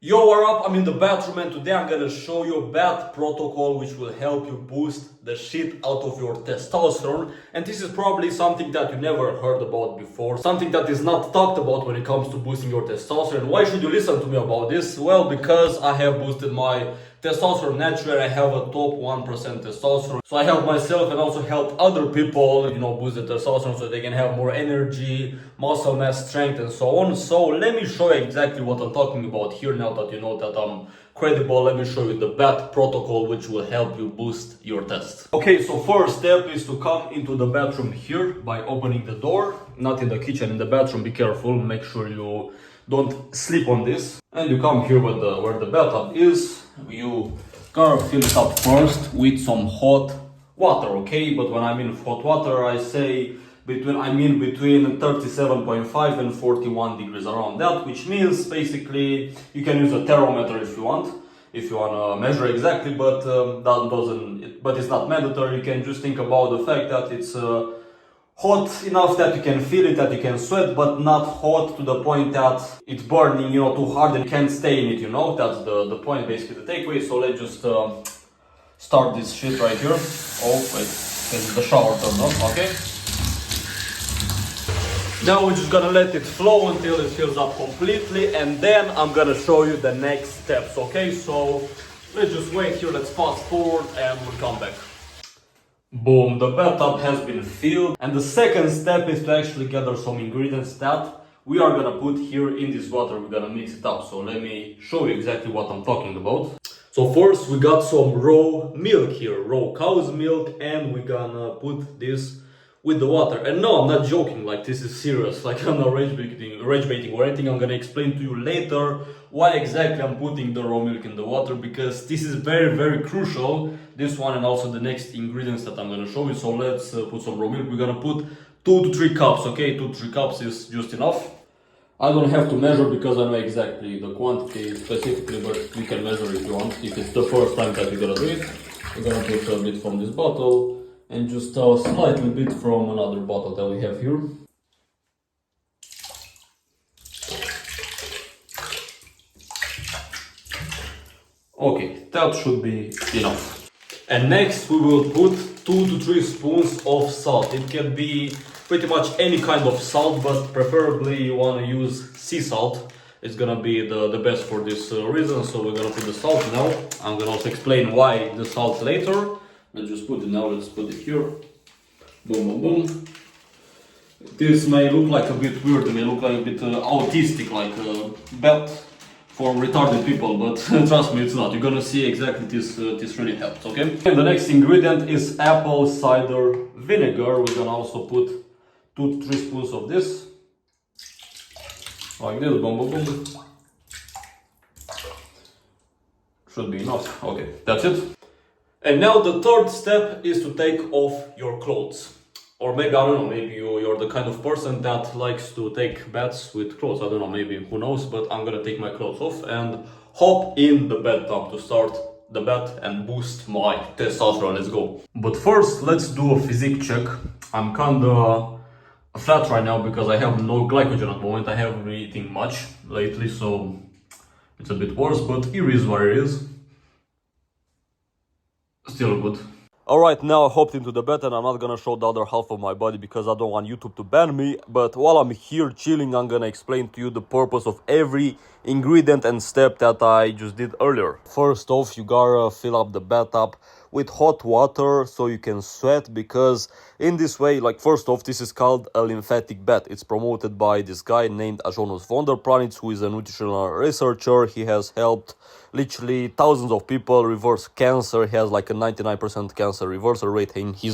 Yo, what up? I'm in the bathroom and today I'm gonna show you a bath protocol which will help you boost the shit out of your testosterone. And this is probably something that you never heard about before, something that is not talked about when it comes to boosting your testosterone. Why should you listen to me about this? Well, because I have boosted my testosterone naturally. I have a top 1% testosterone. So I help myself and also help other people, boost the testosterone so they can have more energy, muscle mass, strength, and so on. So let me show you exactly what I'm talking about here now that you know that I'm credible. Let me show you the bath protocol which will help you boost your test. Okay, so first step is to come into the bathroom here by opening the door. Not in the kitchen, in the bathroom. Be careful, make sure you don't sleep on this. And you come here with where the bathtub is. You gotta fill it up first with some hot water, okay? But when I mean hot water, I mean between 37.5 and 41 degrees, around that, which means basically you can use a thermometer if you want to measure exactly, but but it's not mandatory. You can just think about the fact that it's hot enough that you can feel it, that you can sweat, but not hot to the point that it's burning, too hard and you can't stay in it, That's the point, basically, the takeaway. So let's just start this shit right here. Oh, wait, because the shower turned on, okay? Now we're just gonna let it flow until it fills up completely, and then I'm gonna show you the next steps, okay? So let's just wait here, let's fast forward, and we'll come back. Boom, the bathtub has been filled, and the second step is to actually gather some ingredients that we are gonna put here in this water. We're gonna mix it up, so let me show you exactly what I'm talking about. So first we got some raw milk here, raw cow's milk, and we're gonna put this with the water. And no, I'm not joking, like this is serious, like I'm not rage baiting or anything. I'm gonna explain to you later why exactly I'm putting the raw milk in the water, because this is very, very crucial, this one and also the next ingredients that I'm gonna show you. So let's put some raw milk. We're gonna put 2 to 3 cups, okay? 2 to 3 cups is just enough. I don't have to measure because I know exactly the quantity specifically, but you can measure if you want. If it's the first time that you're gonna do it, we're gonna put a bit from this bottle and just a slightly bit from another bottle that we have here. Okay, that should be enough. And next we will put 2 to 3 spoons of salt. It can be pretty much any kind of salt, but preferably you want to use sea salt. It's gonna be the best for this reason, so we're gonna put the salt now. I'm gonna also explain why the salt later. Let's just put it now, let's put it here. Boom, boom, boom. This may look like a bit weird, it may look like a bit autistic, like bad for retarded people, but trust me, it's not. You're gonna see exactly this really helps, okay? And the next ingredient is apple cider vinegar. We're gonna also put 2 to 3 spoons of this. Like this, boom, boom, boom. Should be enough. Okay, that's it. And now the third step is to take off your clothes. Or maybe, I don't know, maybe you're the kind of person that likes to take baths with clothes. I don't know, maybe, who knows, but I'm gonna take my clothes off and hop in the bathtub to start the bath and boost my testosterone. Let's go. But first, let's do a physique check. I'm kinda flat right now because I have no glycogen at the moment. I haven't been eating much lately, so it's a bit worse, but it is what it is. Still good. Alright, now I hopped into the bed and I'm not gonna show the other half of my body because I don't want YouTube to ban me. But while I'm here chilling, I'm gonna explain to you the purpose of every ingredient and step that I just did earlier. First off, you gotta fill up the bathtub with hot water so you can sweat, because in this way, like, first off, this is called a lymphatic bath. It's promoted by this guy named Jonas von der Planitz, who is a nutritional researcher. He has helped literally thousands of people reverse cancer. He has like a 99% cancer reversal rate, and he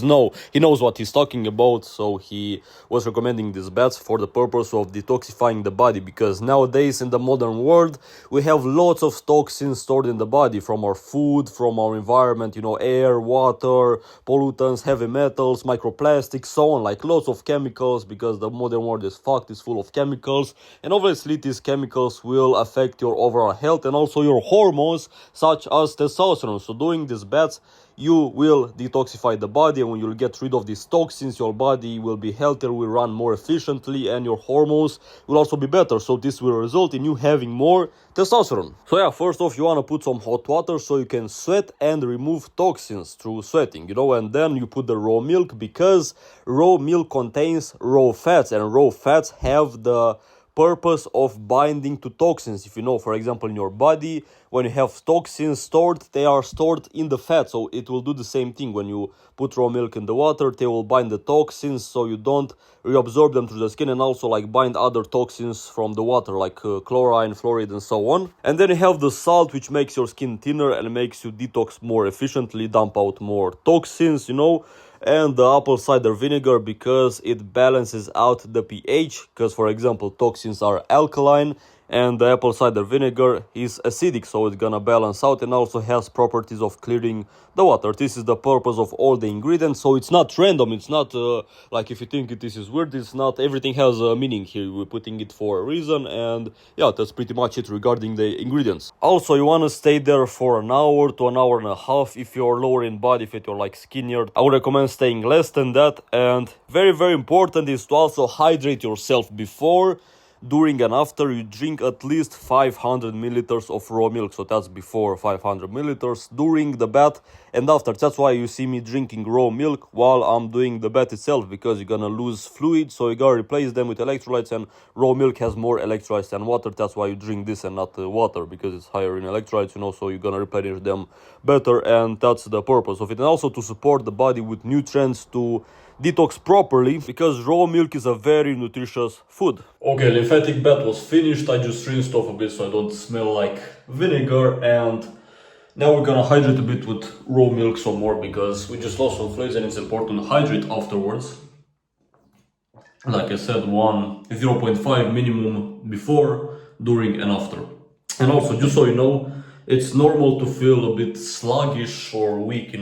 knows what he's talking about. So he was recommending these baths for the purpose of detoxifying the body, because nowadays in the modern world we have lots of toxins stored in the body from our food, from our environment, air, water, pollutants, heavy metals, microplastics, so on, like lots of chemicals, because the modern world is fucked, it's full of chemicals, and obviously these chemicals will affect your overall health and also your hormones such as testosterone. So doing these baths you will detoxify the body, and when you'll get rid of these toxins, your body will be healthier, will run more efficiently, and your hormones will also be better. So this will result in you having more testosterone. So yeah, first off, you want to put some hot water so you can sweat and remove toxins through sweating, and then you put the raw milk, because raw milk contains raw fats, and raw fats have the purpose of binding to toxins. If you know, for example, in your body, when you have toxins stored, they are stored in the fat, so it will do the same thing. When you put raw milk in the water, they will bind the toxins so you don't reabsorb them through the skin, and also like bind other toxins from the water, like chlorine, fluoride, and so on. And then you have the salt, which makes your skin thinner and makes you detox more efficiently, dump out more toxins, and the apple cider vinegar, because it balances out the pH, because for example toxins are alkaline and the apple cider vinegar is acidic, so it's gonna balance out, and also has properties of clearing the water. This is the purpose of all the ingredients, so it's not random. It's not like if you think this is weird, it's not. Everything has a meaning here. We're putting it for a reason, and yeah, that's pretty much it regarding the ingredients. Also, you want to stay there for an hour to an hour and a half. If you're lower in body fat, you're like skinnier, I would recommend staying less than that. And very, very important is to also hydrate yourself before, during, and after you drink at least 500 milliliters of raw milk. So that's before 500 milliliters, during the bath, and after. That's why you see me drinking raw milk while I'm doing the bath itself, because you're gonna lose fluid, so you gotta replace them with electrolytes, and raw milk has more electrolytes than water. That's why you drink this and not water, because it's higher in electrolytes, so you're gonna replenish them better, and that's the purpose of it. And also to support the body with nutrients to detox properly, because raw milk is a very nutritious food. Okay, lymphatic bath was finished. I just rinsed off a bit so I don't smell like vinegar, and now we're gonna hydrate a bit with raw milk some more, because we just lost some fluids and it's important to hydrate afterwards. Like I said, 0.5 minimum before, during, and after. And also, just so you know, it's normal to feel a bit sluggish or weak,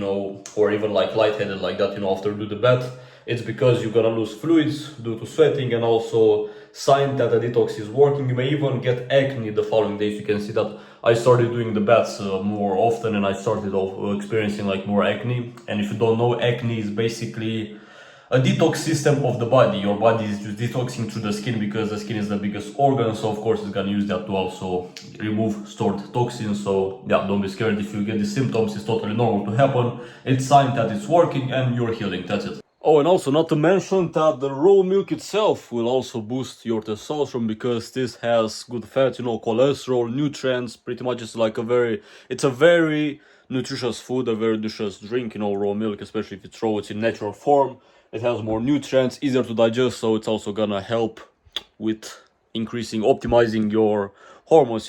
or even like lightheaded like that, after you do the bath. It's because you're gonna lose fluids due to sweating, and also sign that the detox is working. You may even get acne the following days. You can see that I started doing the baths more often, and I started experiencing like more acne. And if you don't know, acne is basically a detox system of the body. Your body is just detoxing through the skin, because the skin is the biggest organ, so of course it's gonna use that to also remove stored toxins. So yeah, don't be scared if you get these symptoms. It's totally normal to happen. It's a sign that it's working and you're healing. That's it. Oh, and also not to mention that the raw milk itself will also boost your testosterone, because this has good fats, cholesterol, nutrients. Pretty much it's a very nutritious food, a very nutritious drink, raw milk, especially if it's raw, it's in natural form. It has more nutrients, easier to digest, so it's also gonna help with optimizing your hormones,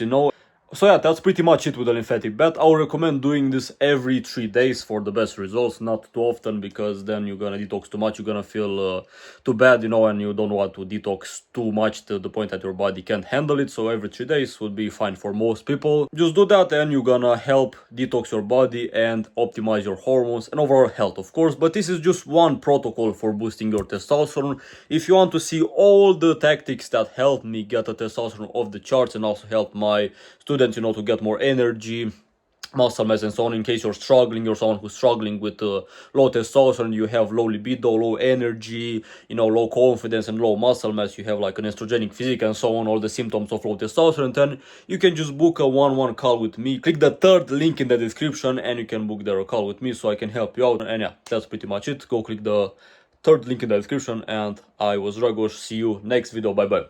So yeah, that's pretty much it with the lymphatic bath. I would recommend doing this every 3 days for the best results, not too often, because then you're gonna detox too much, you're gonna feel too bad, and you don't want to detox too much to the point that your body can't handle it. So every 3 days would be fine for most people. Just do that, and you're gonna help detox your body and optimize your hormones and overall health, of course. But this is just one protocol for boosting your testosterone. If you want to see all the tactics that help me get the testosterone off the charts, and also help my students, to get more energy, muscle mass, and so on, in case you're someone who's struggling with low testosterone, you have low libido, low energy, low confidence, and low muscle mass, you have like an estrogenic physique, and so on, all the symptoms of low testosterone, then you can just book a one-on-one call with me. Click the third link in the description and you can book there a call with me, so I can help you out. And yeah, that's pretty much it. Go click the third link in the description, and I was Dragoš. See you next video. Bye bye.